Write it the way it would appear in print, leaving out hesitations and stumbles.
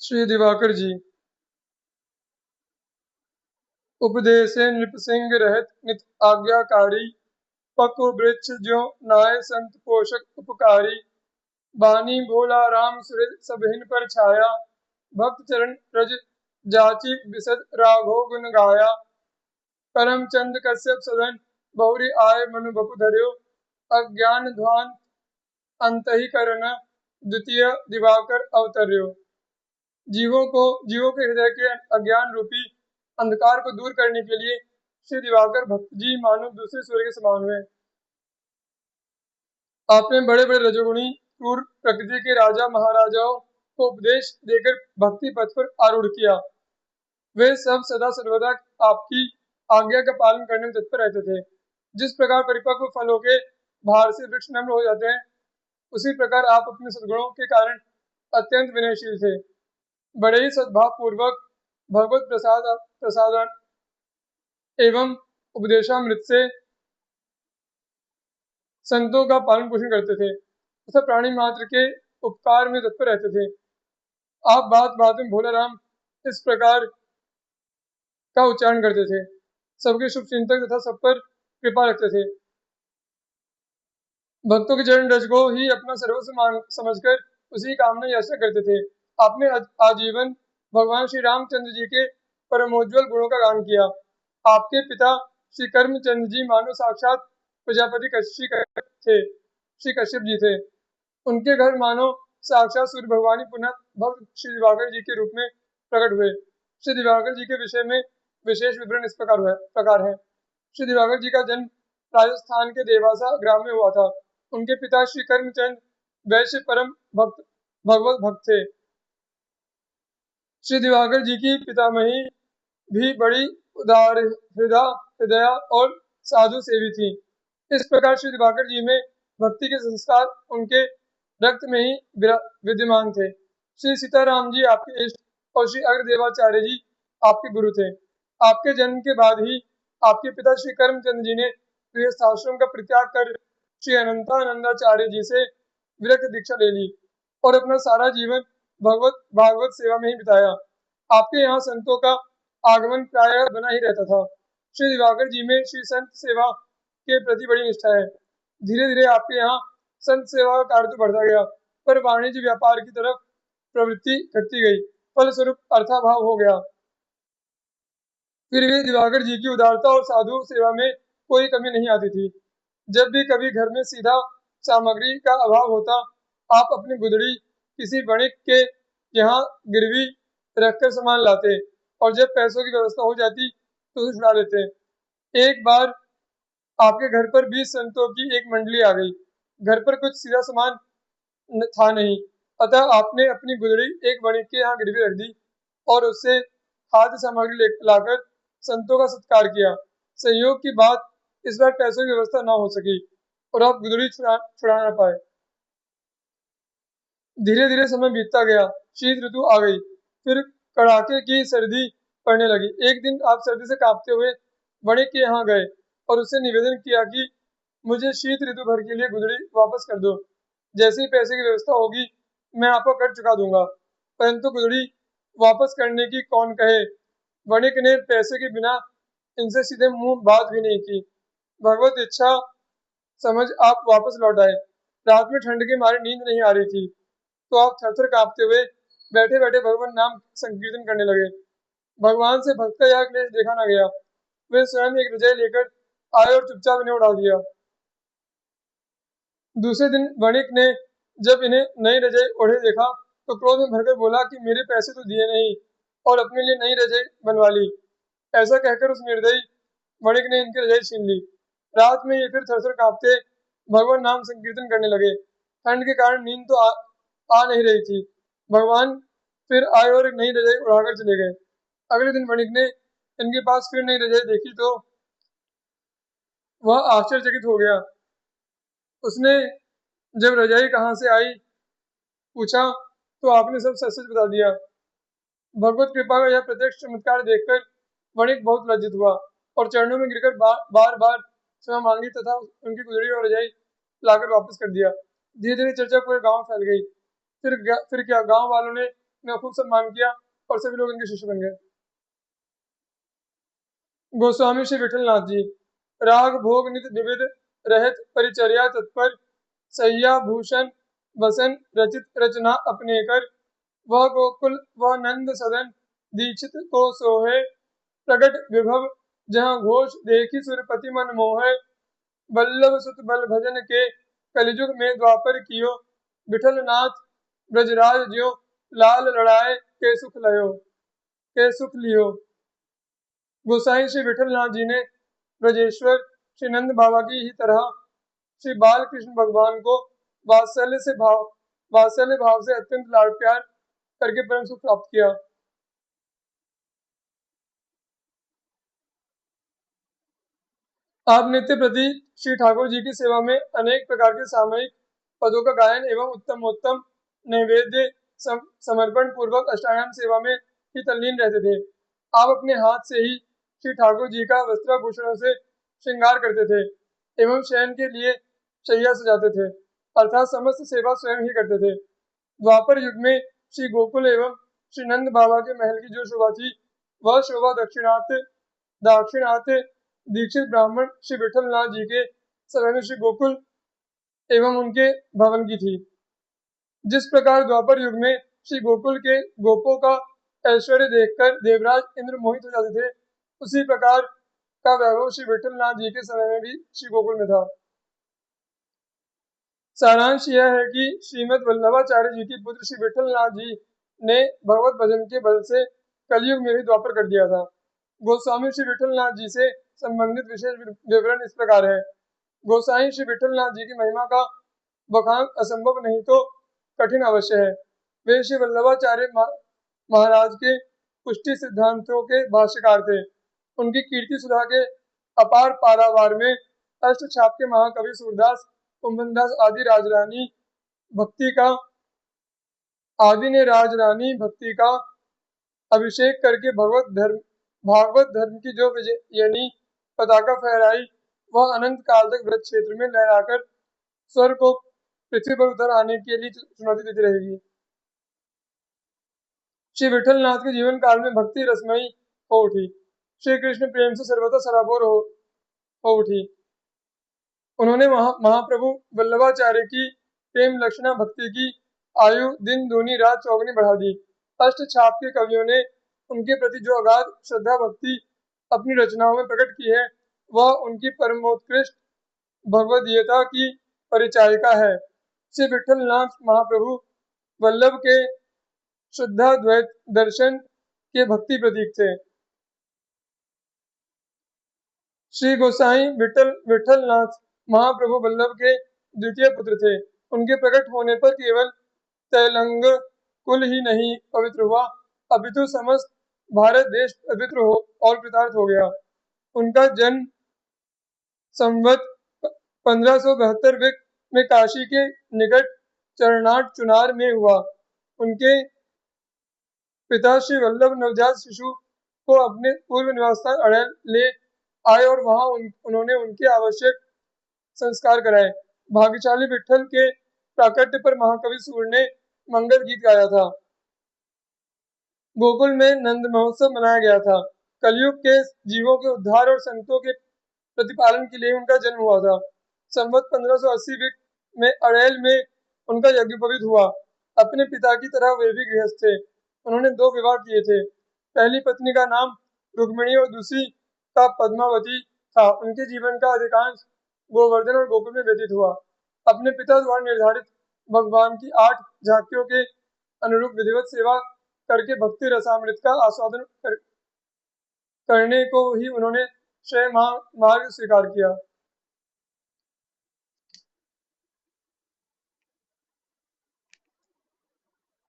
श्री दिवाकर जी। उपदेशे नृपसिंह रहत नित आज्ञाकारी, पक्व वृक्ष ज्यों नाय संत पोषक उपकारी। बानी भोला राम सुहृद सबहिन पर छाया, भक्त चरण रज जाचि बिसद राघो गुण गाया। करमचंद कश्यप सदन बहुरी आय मनु बपु धर्यो, अज्ञान ध्वान अंतहीकरण द्वितीय दिवाकर अवतर्यो। जीवों के हृदय के अज्ञान रूपी अंधकार को दूर करने के लिए श्री दिवाकर भक्त जी मानो दूसरे सूर्य के समान हुए। आपने बड़े बड़े रजोगुणी क्रूर प्रकृति के राजा महाराजाओं को उपदेश देकर भक्ति पथ पर आरूढ़ किया। वे सब सदा सर्वदा आपकी आज्ञा का पालन करने में तत्पर रहते थे। जिस प्रकार परिपक्व फलों के भार से वृक्ष नम्र हो जाते हैं, उसी प्रकार आप अपने सद्गुणों के कारण अत्यंत विनयशील थे। बड़े ही सद्भाव पूर्वक भगवत प्रसाद एवं उपदेशामृत से संतों का पालन पोषण करते थे तथा प्राणी मात्र के उपकार में तत्पर रहते थे। आप बात बात में भोला राम इस प्रकार का उच्चारण करते थे। सबके शुभ चिंतक तथा सब पर कृपा रखते थे। भक्तों के चरण रज को ही अपना सर्वस्व समझकर उसी कामना याचना करते थे। आपने आजीवन भगवान श्री रामचंद्र जी के परमोज्वल गुणों का गान किया। आपके पिता श्री कर्मचंद जी मानो साक्षात प्रजापति श्री कश्यप जी थे। उनके घर मानो साक्षात सूर्य भगवान ही पुनः भक्त श्री दिवाकर जी के रूप में प्रकट हुए। श्री दिवाकर जी के विषय में विशेष विवरण इस प्रकार है। श्री दिवाकर जी का जन्म राजस्थान के देवासा ग्राम में हुआ था। उनके पिता श्री कर्मचंद वैश्य परम भगवत भक्त थे। श्री दिवाकर जी की पितामही भी बड़ी उदार हृदया और साधु सेवी थी। इस प्रकार श्री दिवाकर जी में भक्ति के संस्कार उनके रक्त में ही विद्यमान थे। श्री सीताराम जी आपके इष्ट और श्री अग्रदेवाचार्य जी आपके गुरु थे। आपके जन्म के बाद ही आपके पिता श्री कर्मचंद जी ने गृहस्थाश्रम का परित्याग कर श्री अनंतानंदाचार्य जी से विरक्त दीक्षा ले ली और अपना सारा जीवन भागवत सेवा में ही बिताया। आपके यहाँ संतों का आगमन प्राय बना ही रहता था। श्री दिवाकर जी में श्री संत सेवा के प्रति बड़ी निष्ठा है। धीरे धीरे आपके यहाँ संत सेवा का कार्य तो बढ़ता गया, पर वाणिज्य व्यापार की तरफ प्रवृत्ति घटती गई। फलस्वरूप अर्थाभाव हो गया। फिर भी दिवाकर जी की उदारता और साधु सेवा में कोई कमी नहीं आती थी। जब भी कभी घर में सीधा सामग्री का अभाव होता, आप अपनी गुदड़ी किसी वणिक के यहाँ गिरवी रखकर सामान लाते और जब पैसों की व्यवस्था हो जाती तो उसे छुड़ा लेते। एक बार आपके घर पर 20 संतों की एक मंडली आ गई। घर पर कुछ सीधा सामान था नहीं, अतः आपने अपनी गुदड़ी एक वणिक के यहाँ गिरवी रख दी और उससे खाद्य सामग्री लाकर संतों का सत्कार किया। संयोग की बात इस बार पैसों की व्यवस्था न हो सकी और आप गुदड़ी छुड़ा न पाए। धीरे धीरे समय बीतता गया। शीत ऋतु आ गई। फिर कड़ाके की सर्दी पड़ने लगी। एक दिन आप सर्दी से कांपते हुए वणिक के यहाँ गए और उससे निवेदन किया कि मुझे शीत ऋतु भर के लिए गुदड़ी वापस कर दो। जैसे ही पैसे की व्यवस्था होगी मैं आपका कर चुका दूंगा। परंतु गुदड़ी वापस करने की कौन कहे। वणिक ने पैसे के बिना इनसे सीधे मुंह बात भी नहीं की। भगवत इच्छा समझ आप वापस लौट आए। रात में ठंड के मारे नींद नहीं आ रही थी, तो आप थरथर कांपते हुए बैठे बैठे भगवान नाम संकीर्तन करने लगे। भगवान से भक्त का यह क्लेश देखा न गया। वे स्वयं एक रजाई लेकर आए और चुपचाप इन्हें उड़ा दिया। दूसरे दिन वणिक ने जब इन्हें नई रजाई ओढ़े देखा तो क्रोध में भरकर बोला कि मेरे पैसे तो दिए नहीं और अपने लिए नई रजाई बनवा ली। ऐसा कहकर उस निर्दयी वणिक ने इनकी रजाई छीन ली। रात में ये फिर थरथर कांपते भगवान नाम संकीर्तन करने लगे। ठंड के कारण नींद तो आ नहीं रही थी। भगवान फिर आए और एक नई रजाई उड़ाकर चले गए। अगले दिन वणिक ने इनके पास फिर नई रजाई देखी तो वह आश्चर्यचकित हो गया। उसने जब रजाई कहाँ से आई पूछा तो आपने सब सच सच बता दिया। भगवत कृपा का यह प्रत्यक्ष चमत्कार देखकर वणिक बहुत लज्जित हुआ और चरणों में गिरकर बार बार क्षमा मांगी तथा उनकी गुदड़ी और रजाई लाकर वापस कर दिया। धीरे धीरे चर्चा पूरे गांव फैल गई। फिर क्या गांव वालों ने ने खूब सम्मान किया और सभी लोग इनके शिष्य बन गए। गोस्वामी श्री विठलनाथ जी राग भोग नित विविध रहत परिचर्या तत्पर सैया भूषण वसन रचित रचना अपने कर वह गोकुल वह नंद सदन दीक्षित को सोहे प्रगट विभव जहाँ घोष देखी सुरपति मन मोहे बल्लभ सुत बल भजन के कलिजुग में द्वापर कियो विठल नाथ ब्रजराज ज्यो लाल लड़ाए के सुख लियो। गोसाई श्री विठलनाथ जी ने ब्रजेश्वर श्री नंद बाबा की ही तरह श्री बाल कृष्ण भगवान को वात्सल्य भाव से अत्यंत लाड़ प्यार करके परम सुख प्राप्त किया। आप नित्य प्रति श्री ठाकुर जी की सेवा में अनेक प्रकार के सामयिक पदों का गायन एवं उत्तमोत्तम नैवेद्य समर्पण पूर्वक अष्टायाम सेवा में ही तल्लीन रहते थे। आप अपने हाथ से ही श्री ठाकुर जी का वस्त्राभूषणों से श्रृंगार करते थे एवं शयन के लिए शैया सजाते थे अर्थात समस्त सेवा स्वयं ही करते थे। द्वापर युग में श्री गोकुल एवं श्री नंद बाबा के महल की जो शोभा थी वह शोभा दाक्षिणात्य दीक्षित ब्राह्मण श्री विठलनाथ जी के समय में श्री गोकुल एवं उनके भवन की थी। जिस प्रकार द्वापर युग में श्री गोकुल के गोपों का ऐश्वर्य देखकर देवराज इंद्र मोहित हो जाते थे उसी प्रकार का वैभव श्री विठलनाथ जी के समय में भी श्री गोकुल में था। सारांश यह है कि श्रीमद वल्लभाचार्य जी की पुत्र श्री विठलनाथ जी ने भगवत भजन के बल से कलयुग में भी द्वापर कर दिया था। गोस्वामी श्री विठलनाथ जी से संबंधित विशेष विवरण इस प्रकार है। गोसाई श्री विठलनाथ जी की महिमा का बखान असंभव नहीं तो कठिन अवश्य है। वे श्री वल्लभाचार्य महाराज के पुष्टि सिद्धांतों के भाष्यकार थे। उनकी कीर्ति सुधा के अपार पारावार में अष्ट छाप के महाकवि सूरदास कुंभनदास आदि ने राजरानी भक्ति का अभिषेक करके भागवत धर्म की जो विजयनी पताका फहराई वह अनंत काल तक ब्रज क्षेत्र में लहराकर स्वर को पृथ्वी पर उतर आने के लिए चुनौती देती रहेगी। श्री विठलनाथ के जीवन काल में भक्ति रसमयी हो उठी। श्री कृष्ण प्रेम से सर्वथा सराबोर हो उठी। उन्होंने महाप्रभु वल्लभाचार्य की प्रेम लक्षणा भक्ति की आयु दिन दूनी रात चौगुनी बढ़ा दी। अष्ट छाप के कवियों ने उनके प्रति जो अगाध श्रद्धा भक्ति अपनी रचनाओं में प्रकट की है वह उनकी परमोत्कृष्ट भगवदीयता की परिचायिका है। श्री विठलनाथ महाप्रभु वल्लभ के शुद्धाद्वैत दर्शन के भक्ति प्रतीक थे। श्री गोसाई विठलनाथ महाप्रभु वल्लभ के द्वितीय पुत्र थे। उनके प्रकट होने पर केवल तैलंग कुल ही नहीं पवित्र हुआ अपितु समस्त भारत देश पवित्र हो और कृतार्थ हो गया। उनका जन्म संवत 1572 में काशी के निकट चरणाट चुनार में हुआ। उनके पिता श्री वल्लभ नवजात शिशु को अपने पूर्व निवास स्थान अड़ैल ले आए और वहां उन्होंने उनके आवश्यक संस्कार कराए। भाग्यशाली विठल के प्राकट्य पर महाकवि सूर ने मंगल गीत गाया था। गोकुल में नंद महोत्सव मनाया गया था। कलयुग के जीवों के उद्धार और संतों के प्रतिपालन के लिए उनका जन्म हुआ था। संवत 1580 में अड़ैल में उनका यज्ञोपवीत हुआ। अपने पिता की तरह वे भी गृहस्थ थे। उन्होंने 2 विवाह किए थे। पहली पत्नी का नाम रुक्मिणी और दूसरी का पद्मावती था। उनके जीवन का अधिकांश गोवर्धन और गोकुल में व्यतीत हुआ। अपने पिता द्वारा निर्धारित भगवान की 8 झांकियों के अनुरूप विधिवत सेवा करके भक्ति रसामृत का आस्वादन करने को ही उन्होंने श्रेय मार्ग स्वीकार किया।